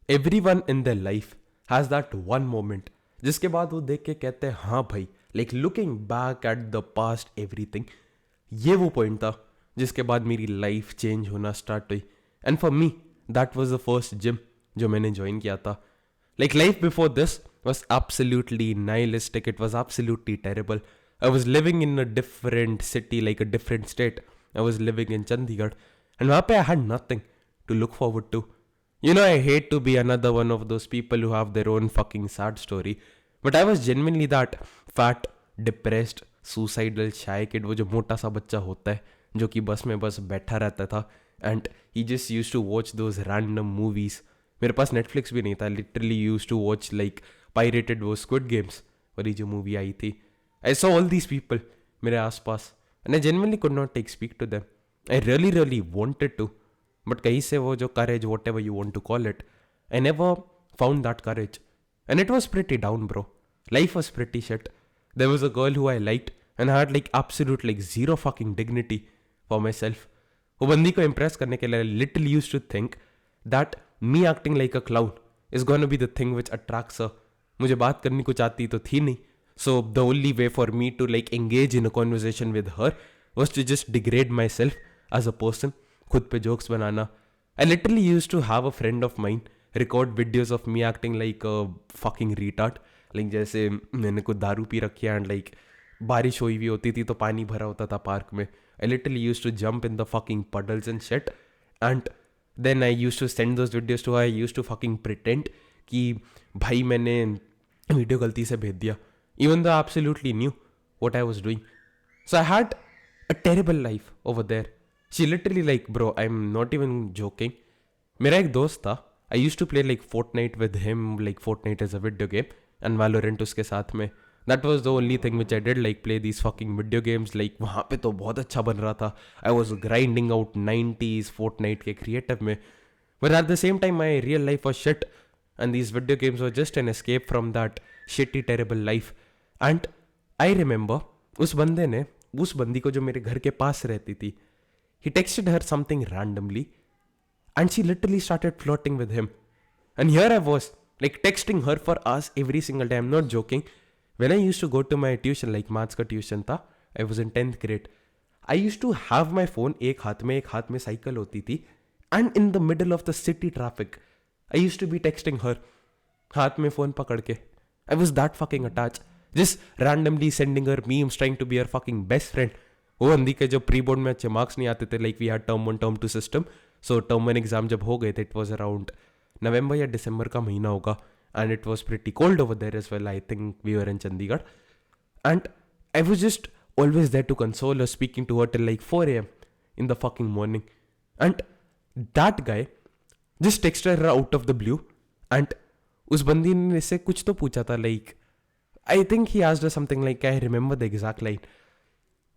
Everyone in their life has that one moment जिसके बाद वो देख के कहते हैं हाँ भाई, like looking back at the past everything, ये वो पॉइंट था जिसके बाद मेरी लाइफ चेंज होना स्टार्ट हुई. And for me that was the first gym जो मैंने ज्वाइन किया था. Like life before this was absolutely nihilistic. It was absolutely terrible. I was living in a different city, like a different state. I was living in Chandigarh. And वहाँ पे I had nothing to look forward to. You know, I hate to be another one of those people who have their own fucking sad story. But I was genuinely that fat, depressed, suicidal, shy kid. वो जो मोटा सा बच्चा होता है जो कि बस में बस बैठा रहता था. And he just used to watch those random movies. मेरे पास नेटफ्लिक्स भी नहीं था. Literally use to watch like pirated वो स्क्विड गेम्स वाली जो मूवी आई थी. I saw all these people मेरे आसपास and I genuinely could not take speak to them. I really really wanted to, but कहीं से वो जो courage, whatever you want to call it, I never found that courage. And it was pretty down bro. Life was pretty shit. There was a girl who I liked and I had like absolute like zero fucking dignity for myself. वो बंदी को impress करने के लिए little use to think that me acting like a clown is gonna be the thing which attracts her. मुझे बात करनी कुछ आती तो थी नहीं. So the only way for me to like engage in a conversation with her was to just degrade myself as a person. खुद पे जोक्स बनाना. I literally use to have a friend of mine record videos of me acting like a fucking retard. Like जैसे मैंने कुछ दारू P रखी है and like बारिश हुई हुई होती थी तो पानी भरा होता था पार्क में. I literally use to jump in the fucking puddles and shit. And then I used to send those videos to her. I used to fucking pretend कि भाई मैंने वीडियो गलती से भेज दिया, even though I absolutely knew what I was doing. So I had a terrible life over there. She literally like, bro, I'm not even joking. मेरा एक दोस्त था. I used to play like Fortnite with him, like Fortnite is a video game, and Valorant उसके साथ में. That was the only thing which I did, like play these fucking video games. Like वहाँ पे तो बहुत अच्छा बन रहा था. I was grinding out 90s Fortnite के creative में. But at the same time, my real life was shit. And these video games were just an escape from that shitty, terrible life. And I remember, उस बंदे ने, उस बंदी को जो मेरे घर के पास रहती थी, he texted her something randomly. And she literally started flirting with him. And here I was, like texting her for us every single day. I'm not joking. When I used to go to my tuition, like maths का tuition था, I was in 10th grade. I used to have my phone एक हाथ में cycle होती थी. And in the middle of the city traffic, I used to be texting her. हाथ में phone पकड़ के. I was that fucking attached. Just randomly sending her memes, trying to be her fucking best friend. वो बंदी के जो pre board में अच्छे मार्क्स नहीं आते थे, like we had term 1 term 2 system. So term 1 exam जब हो गए थे, it was around नवंबर या दिसंबर का महीना होगा. And it was pretty cold over there as well. I think we were in Chandigarh. And I was just always there to console her, speaking to her till like 4 a.m. in the fucking morning. And that guy just texted her out of the blue. And उस बंदी ने से कुछ तो पूछा था, like I think he asked her something like, I remember the exact line.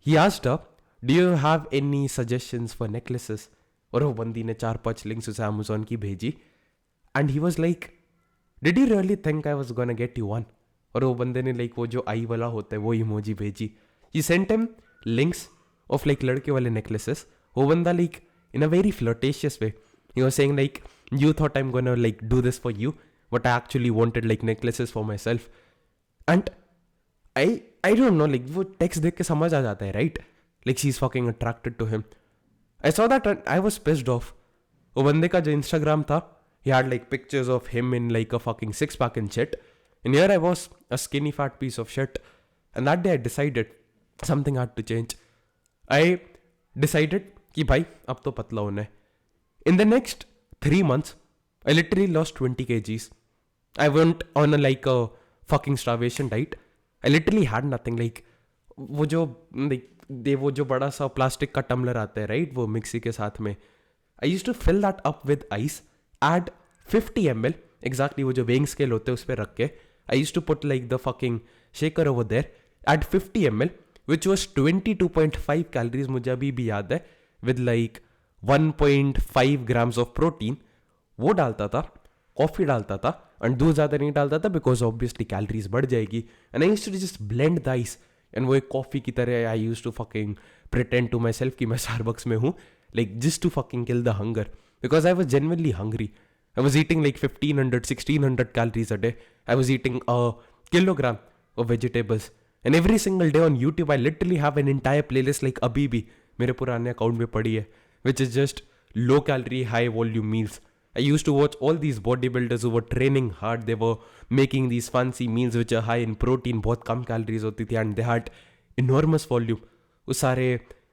He asked her, do you have any suggestions for necklaces? और वो बंदी ने 4-5 लिंक्स उसे Amazon की भेजी. And he was like, did you really think I was gonna get you one? और वो बंदे ने लाइक वो जो आई वाला होता है वो इमोजी भेजी. He sent him links of like लड़के वाले necklaces. वो बंदा like in a very flirtatious way, he was saying like, you thought I'm gonna like do this for you, but I actually wanted like necklaces for myself. And I don't know, like वो text देख के समझ आ जाता है, right? Like she's fucking attracted to him. I saw that and I was pissed off. वो बंदे का जो Instagram था, he had like pictures of him in like a fucking six-pack and shit. And here I was, a skinny fat piece of shit. And that day I decided something had to change. I decided कि भाई अब तो पतला होना है. In the next 3 months, I literally lost 20 kgs. I went on a like a fucking starvation diet. I literally had nothing. Like वो जो like वो जो बड़ा सा प्लास्टिक का टम्बलर आता है, right? वो मिक्सी के साथ में. I used to fill that up with ice. Add 50 ml, exactly वो जो weighing scale होते हैं उस पर रख के. I used to put like the fucking shaker over there. Add 50 ml, which was 22.5 calories, मुझे अभी भी याद है, with like 1.5 grams of protein. वो डालता था, कॉफ़ी डालता था, and दूध ज़्यादा नहीं डालता था because obviously calories बढ़ जाएगी. And I used to just blend the ice. And वो एक कॉफ़ी की तरह I used to fucking pretend to myself कि मैं Starbucks में हूँ, like just to fucking kill the hunger. Because I was genuinely hungry. I was eating like 1500, 1600 calories a day. I was eating a kilogram of vegetables. And every single day on YouTube, I literally have an entire playlist like अभी भी मेरे पुराने account में पड़ी है, which is just low calorie, high volume meals. I used to watch all these bodybuilders who were training hard. They were making these fancy meals which are high in protein, बहुत कम calories होती थी, and they had enormous volume उस सारे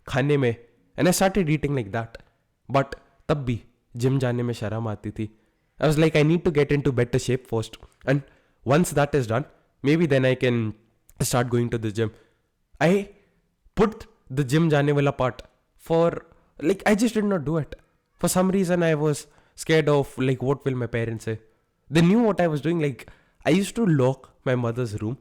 खाने में. And I started eating like that. But तब भी gym जाने में शर्म आती थी. I was like, I need to get into better shape first. And once that is done, maybe then I can start going to the gym. I put the gym जाने वाला part for, like, I just did not do it. For some reason, I was scared of, like, what will my parents say? They knew what I was doing. Like, I used to lock my mother's room,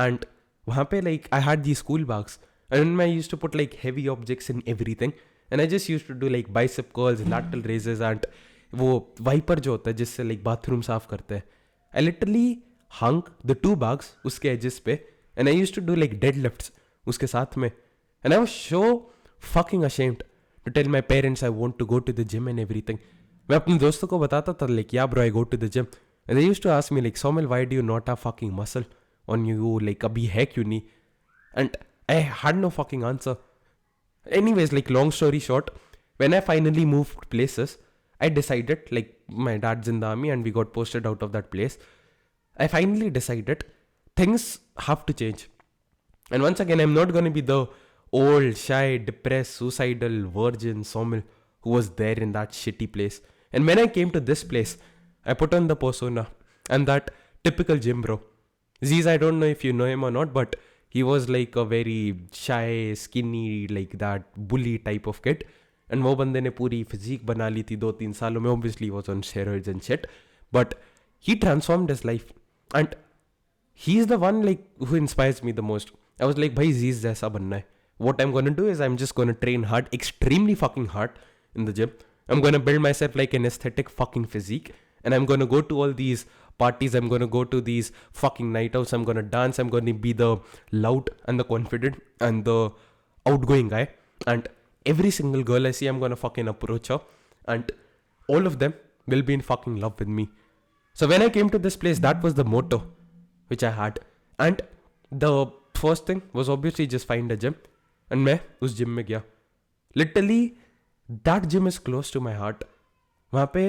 and वहाँ पे, like, I had these school bags. And I used to put, like, heavy objects in everything. And I just used to do, like, bicep curls, lateral raises, and वो wiper जो होता है जिससे like bathroom साफ करते हैं. I literally hung the two bags उसके edges पे, and I used to do like deadlifts उसके साथ में. And I was so fucking ashamed to tell my parents I want to go to the gym and everything. मैं अपने दोस्तों को बताता था like, yeah bro, I go to the gym. And they used to ask me like, Somil, why do you not have fucking muscle on you? Like, अभी है क्यों नहीं? And I had no fucking answer. Anyways, like, long story short, when I finally moved places, I decided, like, my dad's in the army and we got posted out of that place. I finally decided things have to change. And once again, I'm not going to be the old, shy, depressed, suicidal virgin Somil who was there in that shitty place. And when I came to this place, I put on the persona. I'm that typical gym bro. Ziz, I don't know if you know him or not, but he was like a very shy, skinny, like that bully type of kid. And वो बंदे ने पूरी physique बना ली थी 2-3 सालों में. Obviously he was on steroids and shit, but he transformed his life, and he's the one like who inspires me the most. I was like, भाई Ziz जैसा बनना है. What I'm gonna do is I'm just gonna train hard, extremely fucking hard in the gym. I'm gonna build myself like an aesthetic fucking physique, and I'm gonna go to all these parties. I'm gonna go to these fucking night outs. I'm gonna dance. I'm gonna be the loud and the confident and the outgoing guy. And every single girl I see, I'm gonna fucking approach her, and all of them will be in fucking love with me. So when I came to this place, that was the motto which I had. And the first thing was obviously just find a gym. And मैं उस gym में गया. Literally, that gym is close to my heart. वहाँ पे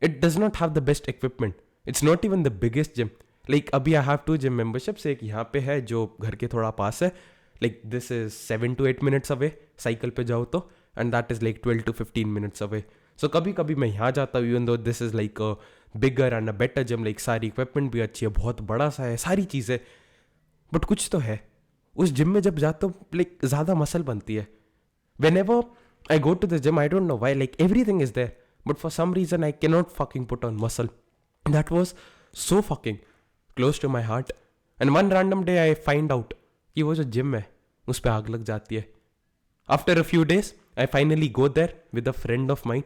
it does not have the best equipment. It's not even the biggest gym. Like अभी I have 2 gym memberships. एक यहाँ पे है जो घर के थोड़ा पास है. Like this is 7 to 8 minutes away. Cycle पे जाओ तो. And that is like 12 to 15 minutes away. So कभी कभी मैं यहाँ जाता हूँ, even though this is like a bigger and a better gym. Like सारी equipment भी अच्छी है, बहुत बड़ा सा है, सारी चीज़ें. But कुछ तो है. उस जिम में जब जाता हूँ, like ज़्यादा मसल बनती है. Whenever I go to the gym, I don't know why, like everything is there. But for some reason, I cannot fucking put on muscle. That was so fucking close to my heart. And one random day I find out कि वो जो gym है उस पर आग लग जाती है. After a few days, I finally go there with a friend of mine.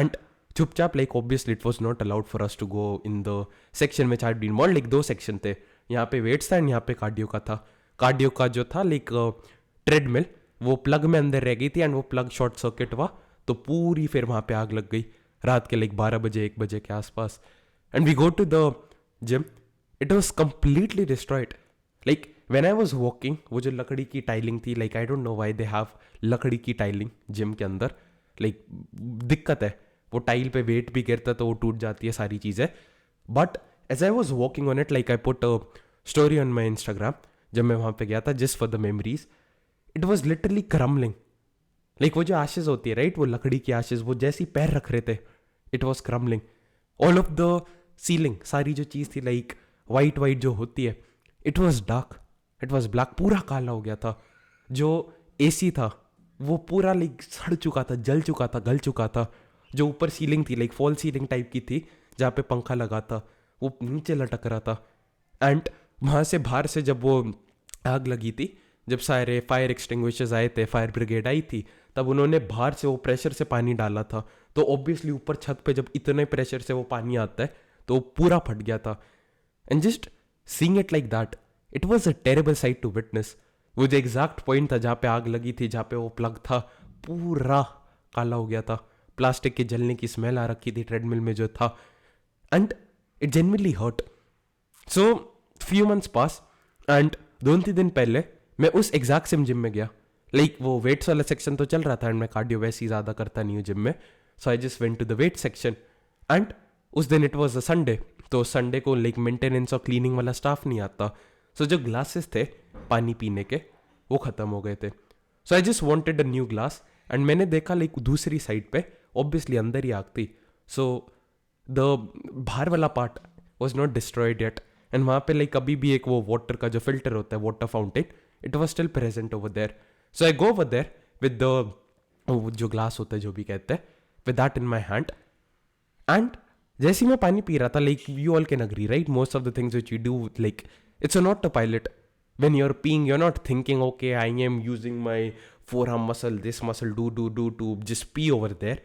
And चुपचाप, like obviously it was not allowed for us to go in the section which had been more, like 2 section थे. यहाँ पे weights था and यहाँ पे cardio का था. Cardio का जो था लाइक ट्रेडमिल, वो प्लग में अंदर रह गई थी एंड वो प्लग शॉर्ट सर्किट हुआ तो पूरी फिर वहाँ पे आग लग गई रात के लाइक 12 बजे 1 बजे के आसपास. And we go to the gym, it was completely destroyed. Like when I was walking, वो जो लकड़ी की टाइलिंग थी, like I don't know why they have लकड़ी की टाइलिंग जिम के अंदर. लाइक दिक्कत है, वो टाइल पे वेट भी गिरता तो वो टूट जाती है सारी चीज़ें. But as I was walking on it, like I put a story on my Instagram जब मैं वहाँ पे गया था just for the memories. It was literally crumbling. Like वो जो आशीज होती है राइट, वो लकड़ी की आशीज, वो जैसी पैर रख रहे थे, it was crumbling. All of the ceiling, सारी जो चीज़ थी लाइक वाइट वाइट जो होती है, it was dark, it was black, पूरा काला हो गया था. जो एसी था वो पूरा लाइक सड़ चुका था, जल चुका था, गल चुका था. जो ऊपर सीलिंग थी लाइक फॉल सीलिंग टाइप की थी जहाँ पे पंखा लगा था, वो नीचे लटक रहा था. एंड वहाँ से बाहर से जब वो आग लगी थी, जब सारे फायर एक्सटिंग्विशर्स आए थे, फायर ब्रिगेड आई थी, तब उन्होंने बाहर से वो प्रेशर से पानी डाला था. तो ऑब्वियसली ऊपर छत पे जब इतने प्रेशर से वो पानी आता है तो वो पूरा फट गया था. And just seeing it like that, it was a terrible sight to witness. वो जो एग्जैक्ट पॉइंट था जहाँ पे आग लगी थी, जहाँ पे वो प्लग था, पूरा काला हो गया था. प्लास्टिक के जलने की स्मेल आ रखी थी ट्रेडमिल में जो था. and it genuinely hurt. So few months pass and 2-3 दिन पहले मैं उस एग्जैक्ट सेम जिम में गया. लाइक वो वेट्स वाला सेक्शन तो चल रहा था एंड मैं कार्डियो वैसे ही ज़्यादा करता नहीं हूँ जिम में. So I just went to the weight section and उस दिन इट वॉज अ संडे. तो संडे को लाइक मेंटेनेंस और क्लीनिंग वाला स्टाफ नहीं आता. सो जो ग्लासेस थे पानी पीने के वो ख़त्म हो गए थे. So I just wanted a new glass and मैंने देखा लाइक दूसरी साइड पे ऑब्वियसली अंदर ही आग थी. सो द बाहर वाला part was not destroyed yet and वहाँ पे लाइक अभी भी एक वो वाटर का जो फिल्टर होता है water fountain it was still present over there. So I go over there with the जो ग्लास होता है जो भी कहते हैं with that in my hand and जैसे ही मैं पानी पी रहा था like you all can agree right most of the things which you do like it's not a pilot. when you're peeing you're not thinking okay I am using my forearm muscle this muscle do to just pee over there.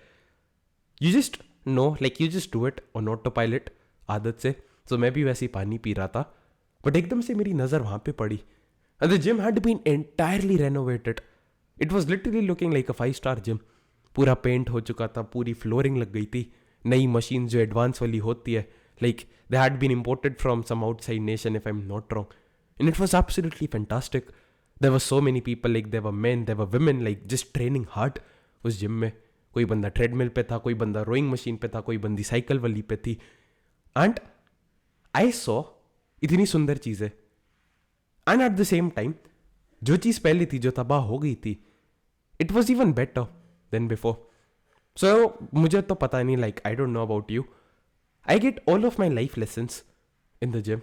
You just know like you just do it on autopilot आदत से. So मैं भी वैसे ही पानी पी रहा था but एकदम से मेरी नज़र वहाँ पे पड़ी and the gym had been entirely renovated. It was literally looking like a 5-star gym. पूरा पेंट हो चुका था, पूरी फ्लोरिंग लग गई थी, नई मशीन जो एडवांस वाली होती है like they had been imported from some outside nation if I'm not wrong. And it was absolutely fantastic. There were so many people like there were men, there were women like just training hard उस gym में. कोई बंदा treadmill पे था, कोई बंदा rowing machine पे था, कोई बंदी साइकिल वाली पे थी. एंड आई सॉ इतनी सुंदर चीज़ें and at the same time जो चीज़ पहले थी जो तबाह हो गई थी it was even better than before. So मुझे तो पता नहीं like I don't know about you. I get all of my life lessons in the gym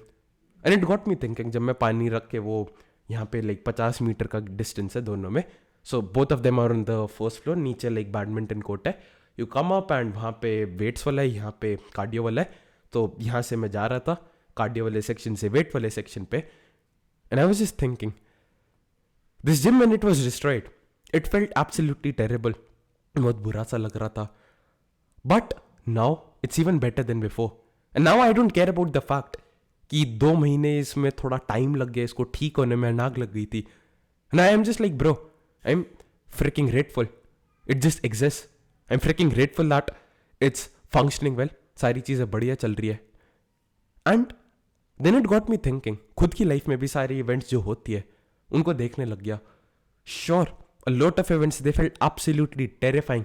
and it got me thinking. जब मैं पानी रख के वो यहाँ पे लाइक 50 मीटर का डिस्टेंस है दोनों में. So both of them are on the first floor. नीचे लाइक बैडमिंटन कोर्ट है. यू कम अप एंड वहाँ पे वेट्स वाला है, यहाँ पे कार्डियो वाला है. तो यहाँ से मैं जा रहा था कार्डियो वाले सेक्शन से वेट वाले सेक्शन पे and I was just thinking this gym when it was destroyed it felt absolutely terrible. बहुत बुरा सा लग रहा था but now it's even better than before. And now I don't care about the fact कि 2 महीने इसमें थोड़ा टाइम लग गया इसको ठीक होने में, नाक लग गई थी. And I am just like bro I am freaking grateful it just exist. I am freaking grateful that it's functioning well. सारी चीज़ें बढ़िया चल रही है. And then it got me thinking खुद की लाइफ में भी सारी इवेंट्स जो होती है उनको देखने लग गया. Sure a lot of events they felt absolutely terrifying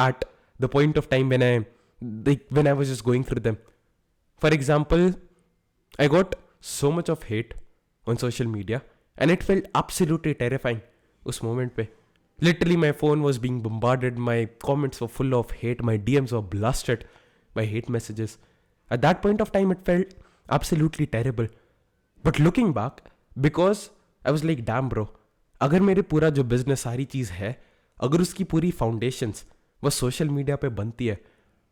at the point of time when I was just going through them. For example I got so much of hate on social media and it felt absolutely terrifying उस moment पे. Literally my phone was being bombarded, my comments were full of hate, my DMs were blasted by hate messages. At that point of time it felt absolutely terrible. But looking back, because I was like damn bro, अगर मेरे पूरा जो business सारी चीज़ है अगर उसकी पूरी foundations वो social media पे बनती है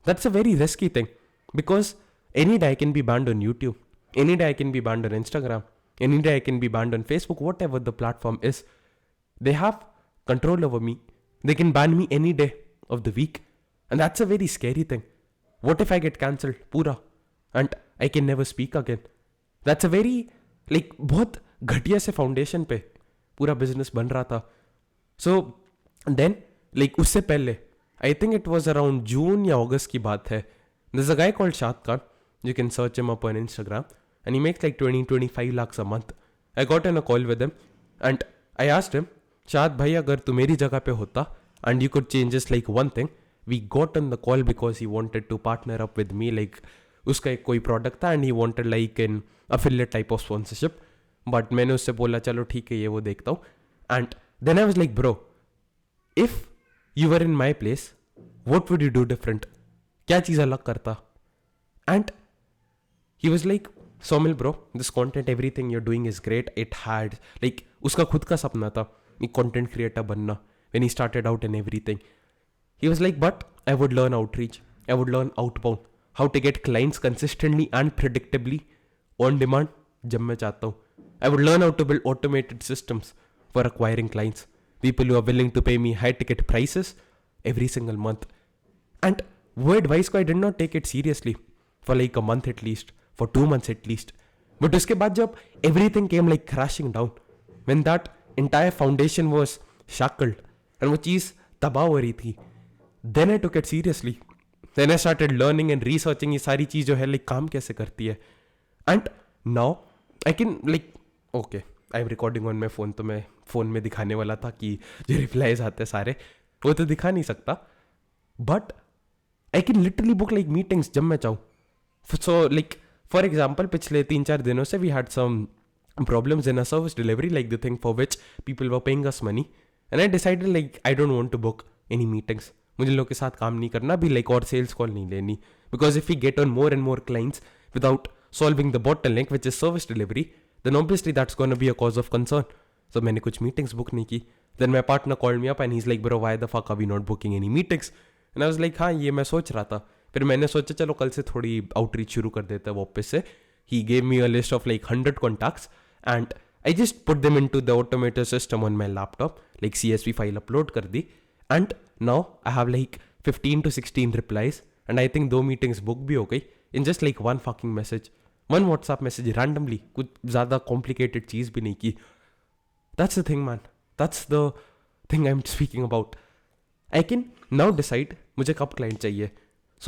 that's a very risky thing because any day I can be banned on YouTube. Any day I can be banned on Instagram. Any day I can be banned on Facebook, whatever the platform is. They have control over me. They can ban me any day of the week. And that's a very scary thing. What if I get cancelled? Pura. And I can never speak again. That's a very, like, बहुत घटिया से foundation पे पूरा business बन रहा था. So, then, like, उससे पहले, I think it was around June या August की बात है. There's a guy called Shad Khan. You can search him up on Instagram. And he makes like 20-25 lakhs a month. I got on a call with him and I asked him, Shad bhai अगर तू मेरी जगह पे होता and you could change just like one thing. We got on the call because he wanted to partner up with me. Like उसका एक कोई product था and he wanted like an affiliate type of sponsorship. But मैंने उससे बोला चलो ठीक है ये वो देखता हूँ. And then I was like bro, if you were in my place, what would you do different? क्या चीज़ अलग करता? And he was like, Somil bro, this content, everything you're doing is great. It had, like, उसका खुद का सपना था एक content creator बनना when he started out and everything. He was like, but I would learn outreach. I would learn outbound. How to get clients consistently and predictably on demand जब मैं चाहता हूँ. I would learn how to build automated systems for acquiring clients. People who are willing to pay me high ticket prices every single month. And वो advice को I did not take it seriously for like a month at least, for 2 months at least. But उसके बाद जब everything came like crashing down, when that entire foundation was shackled and वो चीज़ तबाह हो रही थी, then I took it seriously. Then I started learning and researching ये सारी चीज़ जो है लाइक काम कैसे करती है. And now I can like okay I am recording on my phone, तो मैं फ़ोन में दिखाने वाला था कि जो रिप्लाईज आते हैं सारे वो तो दिखा नहीं सकता, but I can literally book like meetings जब मैं चाहूँ. सो लाइक फॉर एग्जाम्पल पिछले 3-4 दिनों से we had some problems in a service delivery, like the thing for which people were paying us money, and I decided like I don't want to book any meetings. मुझे लोग के साथ काम नहीं करना भी, like और sales call नहीं लेनी, because if we get on more and more clients without solving the bottleneck which is service delivery, then obviously that's going to be a cause of concern. So मैंने कुछ meetings book नहीं की. Then my partner called me up and he's like, bro why the fuck are we not booking any meetings? And I was like हाँ ये मैं सोच रहा था. फिर मैंने सोचा चलो कल से थोड़ी outreach शुरू कर देते हैं वापस से. He gave me a list of like 100 contacts and I just put them into the automated system on my laptop, like CSV file upload कर दी, and now I have like 15 to 16 replies and I think 2 meetings book भी हो गई in just like one fucking message, one WhatsApp message randomly, कुछ ज़्यादा complicated चीज़ भी नहीं की. That's the thing man, that's the thing I'm speaking about. I can now decide मुझे कब client चाहिए.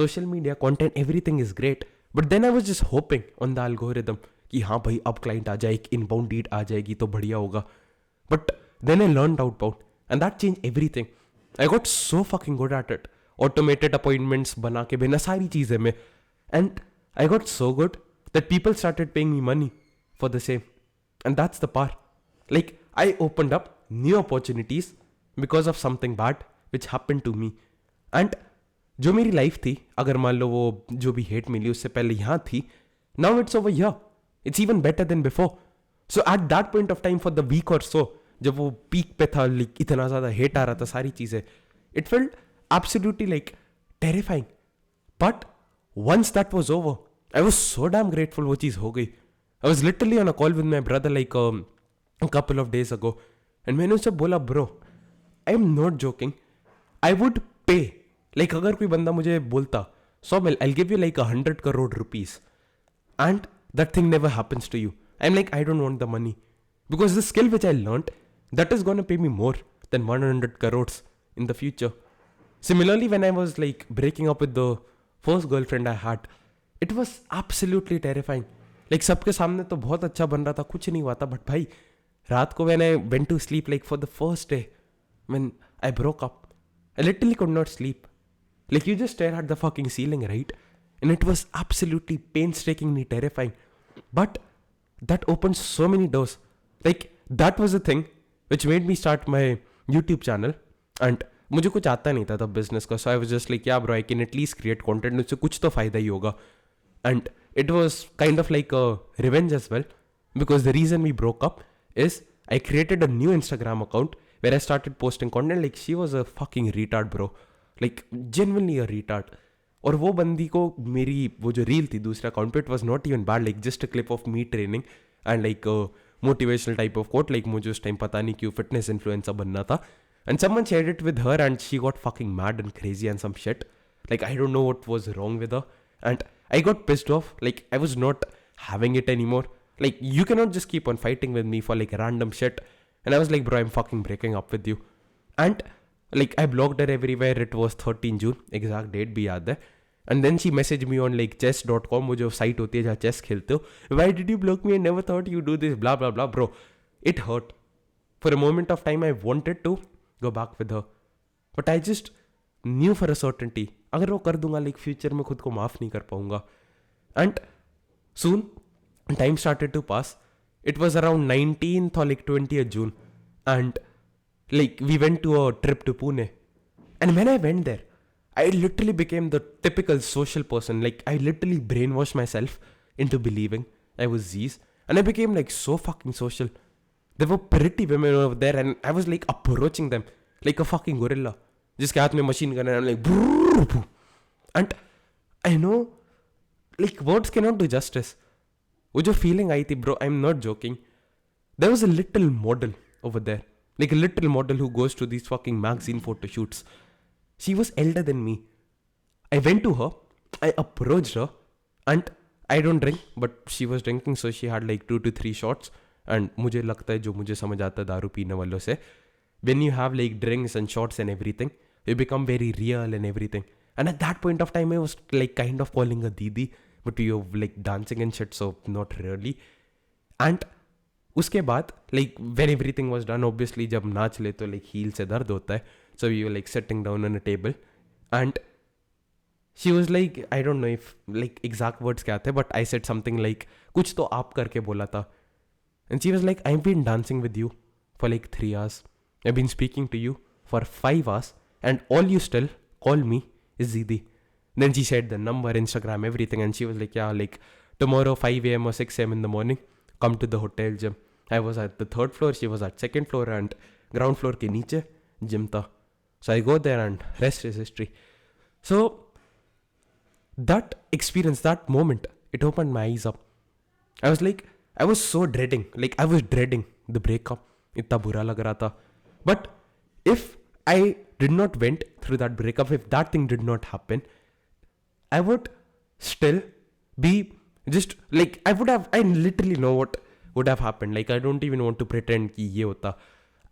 Social media content everything is great, but then I was just hoping on the algorithm कि हाँ भाई अब क्लाइंट आ जाए, एक inbound lead आ जाएगी तो बढ़िया होगा. But then I learned outbound and that change everything. I got so fucking good at it. Automated appointments बना के बिना सारी चीज़ें में, and I got so good that people started paying me money for the same, and that's the part. Like I opened up new opportunities because of something bad which happen to me. And जो मेरी life थी, अगर मान लो वो जो भी hate मिली उससे पहले यहाँ थी, now it's over here. It's even better than before. So at that point of time for the week or so, जब वो पीक पे था, like इतना ज़्यादा हेट आ रहा था सारी चीज़ें, it felt absolutely like terrifying. But once that was over, I was so damn grateful वो चीज़ हो गई. I was literally on a call with my brother like a couple of days ago, and मैंने उससे बोला bro, I am not joking. I would pay. Like अगर कोई बंदा मुझे बोलता 100 mil, I'll give you like 100 crore rupees. And that thing never happens to you. I'm like, I don't want the money. Because the skill which I learned, that is going to pay me more than 100 crores in the future. Similarly, when I was like breaking up with the first girlfriend I had, it was absolutely terrifying. Like सबके सामने तो बहुत अच्छा बन रहा था, कुछ नहीं हुआ था, but भाई रात को when I went to sleep like for the first day, when I broke up, I literally could not sleep. Like you just stare at the fucking ceiling, right? And it was absolutely painstakingly terrifying. But that opened so many doors. Like that was the thing which made me start my YouTube channel. And मुझे कुछ आता नहीं था तब business का. So I was just like, yeah bro, I can at least create content. उससे कुछ तो फायदा ही होगा. And it was kind of like a revenge as well. Because the reason we broke up is I created a new Instagram account where I started posting content. Like she was a fucking retard bro. Like genuinely a retard. और वो बंदी को मेरी वो जो reel थी दूसरे account पे, it was not even bad, like just a clip of me training and like motivational type of quote. Like मुझे उस टाइम पता नहीं क्यों फिटनेस इन्फ्लुएंसर बनना था, and someone shared it with her and she got fucking mad and crazy and some shit. Like I don't know what was wrong with her and I got pissed off. Like I was not having it anymore. Like you cannot just keep on fighting with me for like random shit. And I was like, bro, I'm fucking breaking up with you. And like I blocked her everywhere. It was 13 June, exact date भी याद है. And then she messaged me on like chess.com, वो जो site होती है जहाँ chess खेलते हो. Why did you block me? I never thought you do this, blah blah blah. Bro, it hurt. For a moment of time I wanted to go back with her, but I just knew for a certainty अगर वो कर दूंगा like future में खुद को माफ नहीं कर पाऊंगा. And soon time started to pass. It was around 19th or like 20th June, and like we went to a trip to Pune. And when I went there, I literally became the typical social person. Like I literally brainwashed myself into believing I was Z's, and I became like so fucking social. There were pretty women over there, and I was like approaching them like a fucking gorilla, जिसके हाथ में machine gun है. I'm like brrr, and I know like words cannot do justice. वो जो feeling आई थी bro, I am not joking. There was a little model over there, like a little model who goes to these fucking magazine photoshoots. She was elder than me. I went to her, I approached her, and I don't drink but she was drinking, so she had like 2 to 3 shots. And मुझे लगता है जो मुझे समझ आता है दारू पीने वालों से, when you have like drinks and shots and everything, you become very real and everything. And at that point of time I was like kind of calling a didi, but we were like dancing and shit, so not really. And उसके बाद like when everything was done, obviously जब नाच ले तो like heel से दर्द होता है, so we were like sitting down on a table and she was like, I don't know if like exact words क्या थे, but I said something like कुछ तो आप करके बोला था. And she was like, I've been dancing with you for like 3 hours. I've been speaking to you for 5 hours. And all you still call me is Zidi. Then she said the number, Instagram, everything. And she was like, yeah, like tomorrow 5 a.m. or 6 a.m. in the morning, come to the hotel gym. I was at the 3rd floor. She was at 2nd floor. And ground floor ke niche gym tha. So I go there and rest is history. So that experience, that moment, it opened my eyes up. I was so dreading, like I was dreading the breakup. इतना बुरा लग रहा था. But if I did not went through that breakup, if that thing did not happen, I would still be just like, I literally know what would have happened. Like I don't even want to pretend कि ये होता.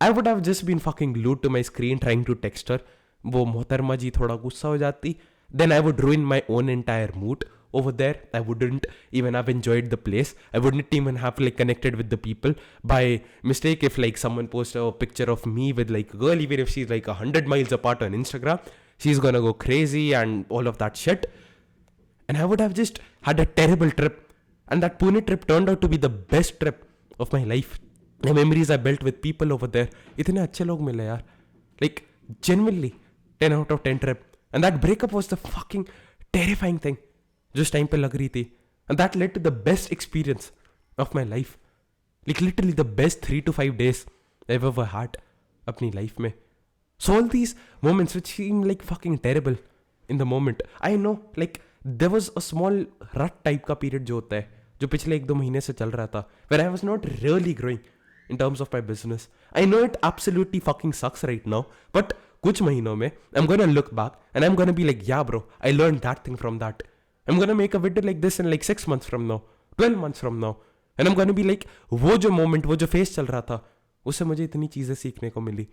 I would have just been fucking glued to my screen trying to text her. वो मोहतरमा जी थोड़ा गुस्सा हो जाती. Then I would ruin my own entire mood over there. I wouldn't even have enjoyed the place. I wouldn't even have like connected with the people by mistake. If like someone posts a picture of me with like a girl, even if she's like 100 miles apart on Instagram, she's gonna go crazy and all of that shit. And I would have just had a terrible trip. And that Pune trip turned out to be the best trip of my life. The memories I built with people over there. इतने अच्छे लोग मिले यार. Like genuinely 10 out of 10 trip. And that breakup was the fucking terrifying thing. जिस time पे लग रही थी. And that led to the best experience of my life. Like literally the best 3 to 5 days I've ever had अपनी life में. So all these moments which seem like fucking terrible in the moment. I know like there was a small rut type का period जो होता है, जो पिछले 1-2 महीने से चल रहा था, where I was not really growing in terms of my business. I know it absolutely fucking sucks right now, but कुछ महीनों में I'm gonna look back and I'm gonna be like, yeah bro, I learned that thing from that. I'm gonna make a video like this in like 6 months from now, 12 months from now. And I'm gonna be like, वो जो moment, वो जो phase चल रहा था, उससे मुझे इतनी चीज़ें सीखने को मिली.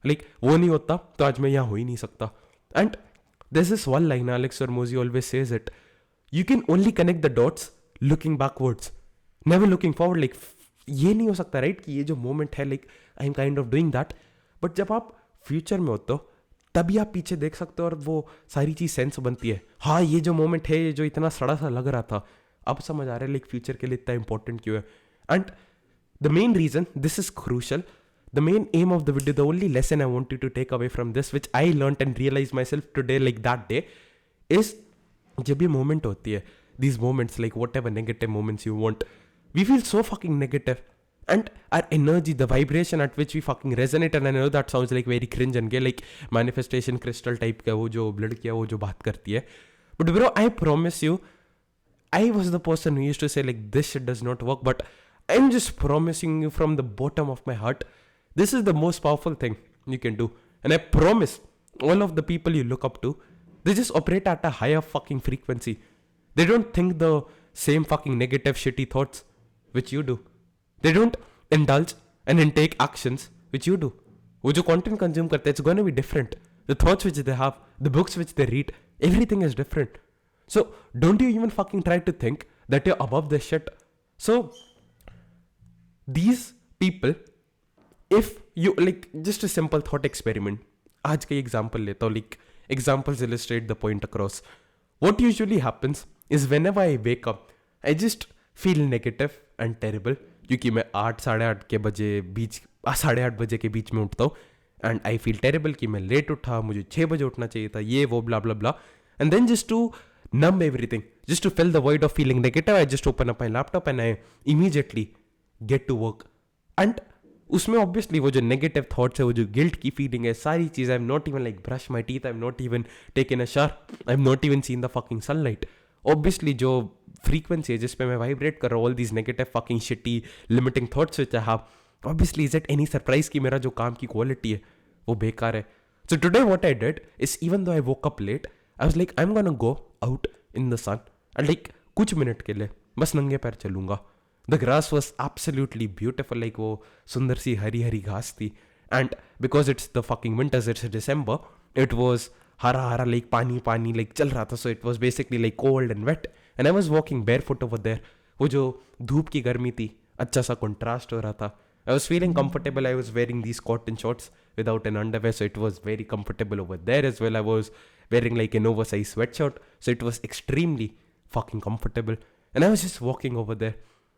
Like, वो नहीं होता तो आज मैं यहाँ हो ही नहीं सकता. And there's this one line, Alex Hormozi always says it. You can only connect the dots looking backwards, never looking forward. Like, ये नहीं हो सकता right कि ये जो moment है, like I'm kind of doing that. But जब आप future में होते हो, तभी आप पीछे देख सकते हो और वो सारी चीज़ सेंस बनती है. हाँ, ये जो मोमेंट है, ये जो इतना सड़ा सा लग रहा था, अब समझ आ रहा है लाइक फ्यूचर के लिए इतना इंपॉर्टेंट क्यों है. And the main reason, this is crucial, the main aim of the video, the only lesson I want you to take away from this, which I learned and realize myself today like that day, is जब ये moment होती है, these moments, like whatever negative moments you want, we feel so fucking negative. And our energy, the vibration at which we fucking resonate, and I know that sounds like very cringe and gay, like manifestation crystal type का वो जो लड़कियाँ वो जो बात करती है. But bro, I promise you, I was the person who used to say like this shit does not work, but I'm just promising you from the bottom of my heart, this is the most powerful thing you can do. And I promise all of the people you look up to, they just operate at a higher fucking frequency. They don't think the same fucking negative shitty thoughts which you do. They don't indulge and intake actions which you do. वो जो content consume करते हैं, it's going to be different. The thoughts which they have, the books which they read, everything is different. So don't you even fucking try to think that you're above this shit. So these people, if you like, just a simple thought experiment. आज का example लेता हूँ, like examples illustrate the point across. What usually happens is whenever I wake up, I just feel negative and terrible. क्योंकि मैं 8-8:30 के बजे के बीच में उठता हूँ. एंड आई फील टेरेबल कि मैं लेट उठा, मुझे 6 बजे उठना चाहिए था, ये वो blah blah blah. And then just to numb everything, just to fill the void of feeling negative, I just open up my laptop and I immediately get to work. And उसमें obviously वो जो negative thoughts है, वो जो guilt की feeling है, सारी चीज़, I've not even like brushed my teeth, I've not even taken a shower, I've not even seen the fucking sunlight. Obviously जो frequency है जिस पे मैं vibrate कर रहा हूँ, all these negative fucking shitty limiting thoughts which I have, obviously is it any surprise कि मेरा जो काम की quality है वो बेकार है. So today what I did is, even though I woke up late, I was like, I'm gonna go out in the sun and like कुछ मिनट के लिए बस नंगे पैर चलूँगा. The grass was absolutely beautiful, like वो सुंदर सी हरी हरी घास थी. And because it's the fucking winters, it's December, it was हरा हरा लाइक पानी लाइक चल रहा था. So it was basically like cold and wet and I was walking barefoot over there. वो जो धूप की गर्मी थी, अच्छा सा कंट्रास्ट हो रहा था. I was feeling comfortable. I was wearing these cotton shorts without an underwear, so it was very comfortable over there as well. I was wearing like an oversized sweatshirt, so it was extremely fucking comfortable. And I was just walking over there.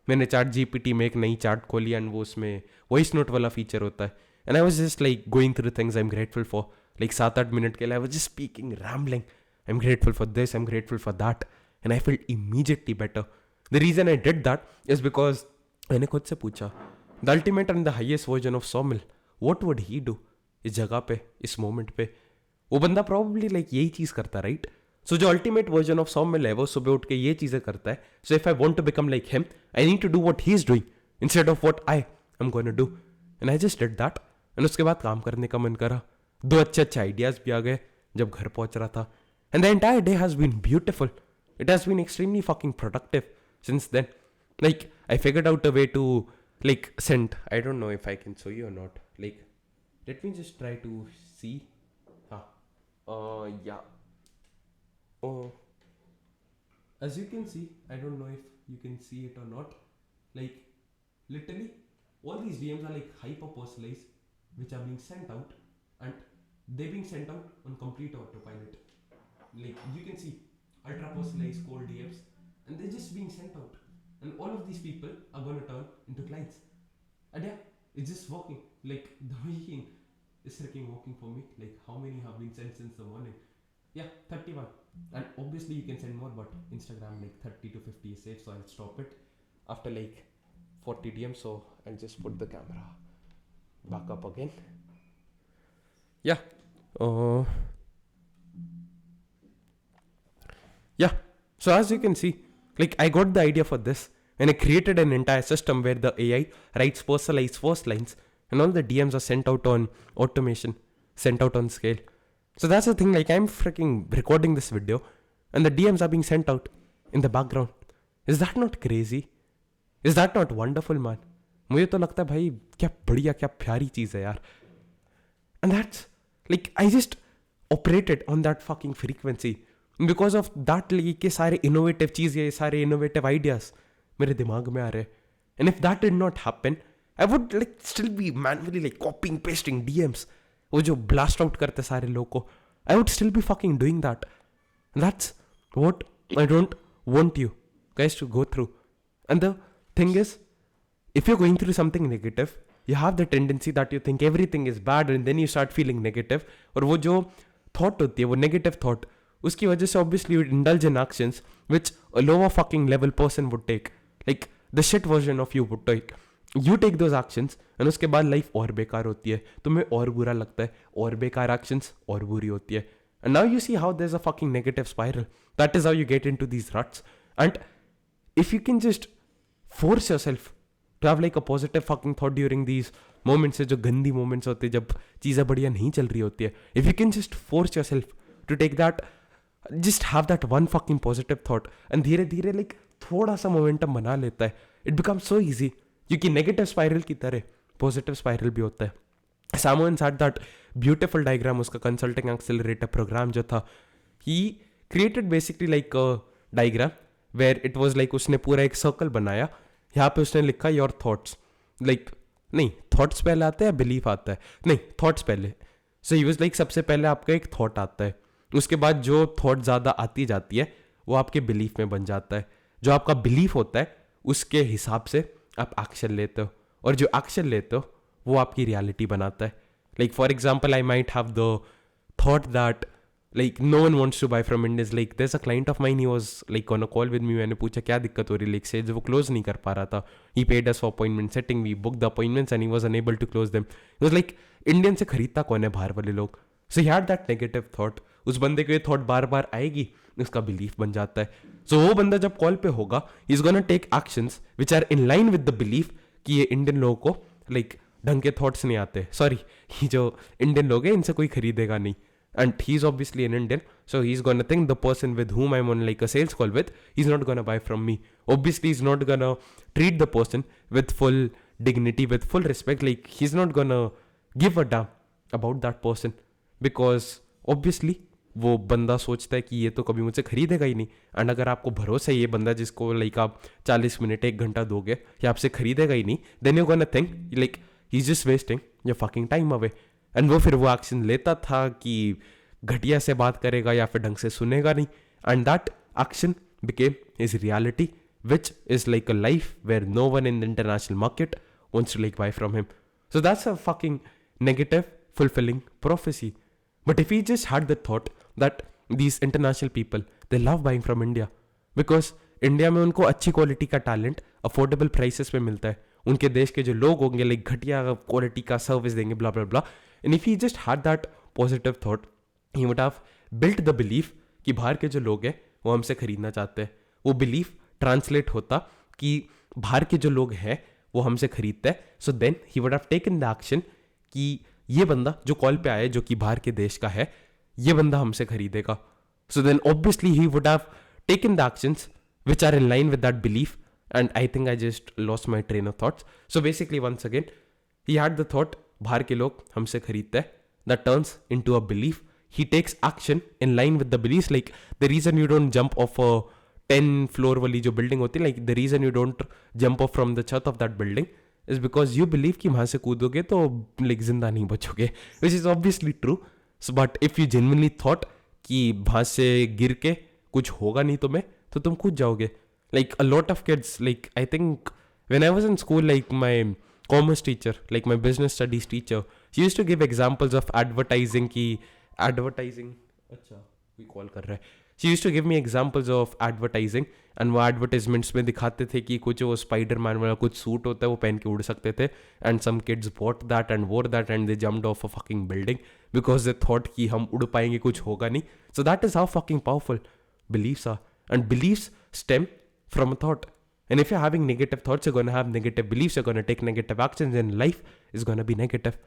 मैंने chat GPT में एक नई chat खोली and वो उसमें voice note वाला feature होता है. And I was just like going through things I am grateful for. Like 7-8 minute के लिए I was just speaking rambling. I am grateful for this, I am grateful for that, and I felt immediately better. The reason I did that is because मैंने खुद से पूछा, the ultimate and the highest version of Saumil, what would he do इस जगह पे, इस moment पे. वो बंदा प्रॉब्ली लाइक यही चीज करता, राइट? सो जो अल्टीमेट वर्जन ऑफ सौमिल है वो सुबह उठ के ये चीजें करता है. So if I want to become like him, I need to do what he is doing instead of what I am going to do. And I just did that. And उसके बाद काम करने का मन करा. 2 अच्छे आइडियाज भी आ गए जब घर पहुंच रहा था. And the entire day has been beautiful. It has been extremely fucking productive since then. Like, I figured out a way to, like, send. I don't know if I can show you or not. Like, let me just try to see. Yeah. Oh, as you can see, I don't know if you can see it or not. Like, literally, all these DMs are like hyper personalized, which are being sent out, and they're being sent out on complete autopilot. Like, you can see ultra personalized cold DMs, and they're just being sent out. And all of these people are going to turn into clients. And yeah, it's just working. Like, the machine is freaking working for me. Like, how many have been sent since the morning? Yeah, 31. And obviously you can send more, but Instagram like 30 to 50 is safe, so I'll stop it after like 40 DMs. So I'll just put the camera back up again. Yeah. Yeah. So as you can see, like, I got the idea for this, and I created an entire system where the AI writes personalized first lines, and all the DMs are sent out on automation, sent out on scale. So that's the thing, like, I'm freaking recording this video, and the DMs are being sent out in the background. Is that not crazy? Is that not wonderful, man? मुझे तो लगता है भाई क्या बढ़िया, क्या प्यारी चीज़ है यार. And that's, like, I just operated on that fucking frequency. Because of that ये सारे इनोवेटिव चीज़, ये सारे इनोवेटिव आइडियाज मेरे दिमाग में आ रहे. And if that did not happen, I would like still be manually like copying pasting DMs, वो जो ब्लास्ट आउट करते सारे लोग को. I would still be fucking doing that. That's what I don't want you guys to go through. And the thing is, if you're going through something negative, you have the tendency that you think everything is bad and then you start feeling negative. और वो जो thought होती है, वो negative thought, उसकी वजह से obviously you indulge in actions which a lower fucking level person would take. Like the shit version of you would take. You take those actions and उसके बाद life और बेकार होती है, तुम्हें और बुरा लगता है, और बेकार actions और बुरी होती है. And now you see how there's a fucking negative spiral. That is how you get into these ruts. And if you can just force yourself to have like a positive fucking thought during these moments, जो गंदी moments होते हैं जब चीज़ें बढ़िया नहीं चल रही होती है, if you can just force yourself to take that, just have that one fucking positive thought, and धीरे धीरे like थोड़ा सा momentum बना लेता है, it becomes so easy. क्योंकि negative spiral की तरह positive spiral भी होता है. Samuel had that beautiful diagram, उसका consulting accelerator program जो था, he created basically like a diagram where it was like उसने पूरा एक circle बनाया. यहाँ पे उसने लिखा योर थॉट्स, लाइक नहीं थॉट्स पहले आते हैं, बिलीफ आता है, नहीं थॉट्स पहले. सो ही वाज लाइक सबसे पहले आपका एक थॉट आता है, उसके बाद जो थॉट ज़्यादा आती जाती है वो आपके बिलीफ में बन जाता है. जो आपका बिलीफ होता है उसके हिसाब से आप एक्शन लेते हो, और जो एक्शन लेते हो वो आपकी रियलिटी बनाता है. Like for example, I might have the thought that like no one wants to buy from Indians. Like there's a client of mine, he was like on a call with me. मैंने पूछा क्या दिक्कत हो रही है, like sales वो close नहीं कर पा रहा था. He paid us for appointment setting, we booked the appointments and he was unable to close them. He was like Indian से खरीदता कौन है बाहर वाले लोग. So he had that negative thought. उस बंदे को ये थॉट बार बार आएगी, उसका बिलीफ बन जाता है. So वो बंदा जब कॉल पे होगा, he is gonna take actions which are in line with the belief कि ये इंडियन लोगों को like ढंग के थॉट्स नहीं आते. सॉरी, ये जो इंडियन लोग हैं इनसे कोई खरीदेगा नहीं. And he's obviously an Indian, so he's gonna think the person with whom I'm on like a sales call with, he's not gonna buy from me. Obviously, he's not gonna treat the person with full dignity, with full respect. Like he's not gonna give a damn about that person, because obviously वो बंदा सोचता है कि ये तो कभी मुझसे खरीदेगा ही नहीं. एंड अगर आपको भरोसा है ये बंदा जिसको लाइक आप 40 मिनट 1 घंटा दोगे या आपसे खरीदेगा ही नहीं, then you gonna think like he is just wasting your fucking time away. And वो फिर वो एक्शन लेता था कि घटिया से बात करेगा या फिर ढंग से सुनेगा नहीं. And that action became his reality, which is like a life where no one in the international market wants to like buy from him. So that's a fucking negative, fulfilling prophecy. But if he just had the thought that these international people, they love buying from India because India में उनको अच्छी quality का talent affordable prices पे मिलता है, उनके देश के जो लोग होंगे लाइक घटिया क्वालिटी का सर्विस देंगे, blah blah blah. And if he just had that positive thought, he would have built the belief कि बाहर के जो लोग हैं वो हमसे खरीदना चाहते हैं. वो बिलीफ ट्रांसलेट होता कि बाहर के जो लोग हैं वो हमसे खरीदते हैं. So then he would have taken the action कि ये बंदा जो कॉल पे आया जो कि बाहर के देश का है, ये बंदा हमसे खरीदेगा. So then obviously he would have taken the actions which are in line with that belief. And I think I just lost my train of thoughts. So basically once again he had the thought बाहर के लोग हमसे खरीदते हैं. That turns into a belief. He takes action in line with the beliefs. Like the reason you don't jump off a 10 floor वाली जो building होती है, like the reason you don't jump off from the छत of that building is because you believe कि वहाँ से कूदोगे तो like जिंदा नहीं बचोगे, which is obviously true. So but if you genuinely thought कि वहाँ से गिर के कुछ होगा नहीं तुम्हें तो तुम कूद जाओगे. Like a lot of kids, like I think when I was in school, like my commerce teacher, like my business studies teacher, she used to give examples of advertising की advertising अच्छा कोई कॉल कर रहा है. She used to give me examples of advertising and वो advertisements में दिखाते थे कि कुछ वो स्पाइडरमैन वाला कुछ सूट होता है वो पहन के उड़ सकते थे. And some kids bought that and wore that and they jumped off a fucking building because they thought कि हम उड़ पाएंगे, कुछ होगा नहीं. So that is how fucking powerful beliefs are. And beliefs stem from a thought. And if you're having negative thoughts, you're going to have negative beliefs, you're going to take negative actions, and life is going to be negative.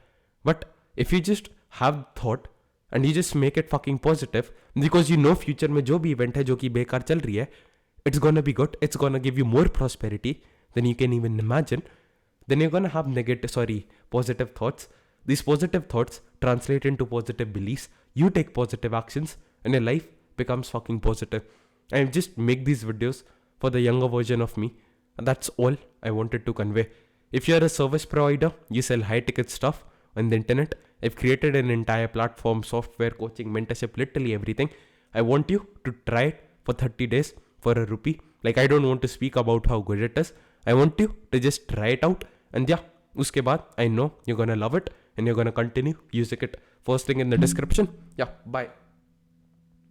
But if you just have thought and you just make it fucking positive, because you know future में जो भी event है जो कि बेकार चल रही है, it's going to be good, it's going to give you more prosperity than you can even imagine, then you're going to have positive thoughts. These positive thoughts translate into positive beliefs. You take positive actions and your life becomes fucking positive. I just make these videos for the younger version of me, and that's all I wanted to convey. If you're a service provider, you sell high ticket stuff on the internet, I've created an entire platform, software, coaching, mentorship, literally everything. I want you to try it for 30 days for ₹1. Like I don't want to speak about how good it is. I want you to just try it out, and yeah, uske baad I know you're gonna love it and you're gonna continue using it. First link in the description. Yeah, bye.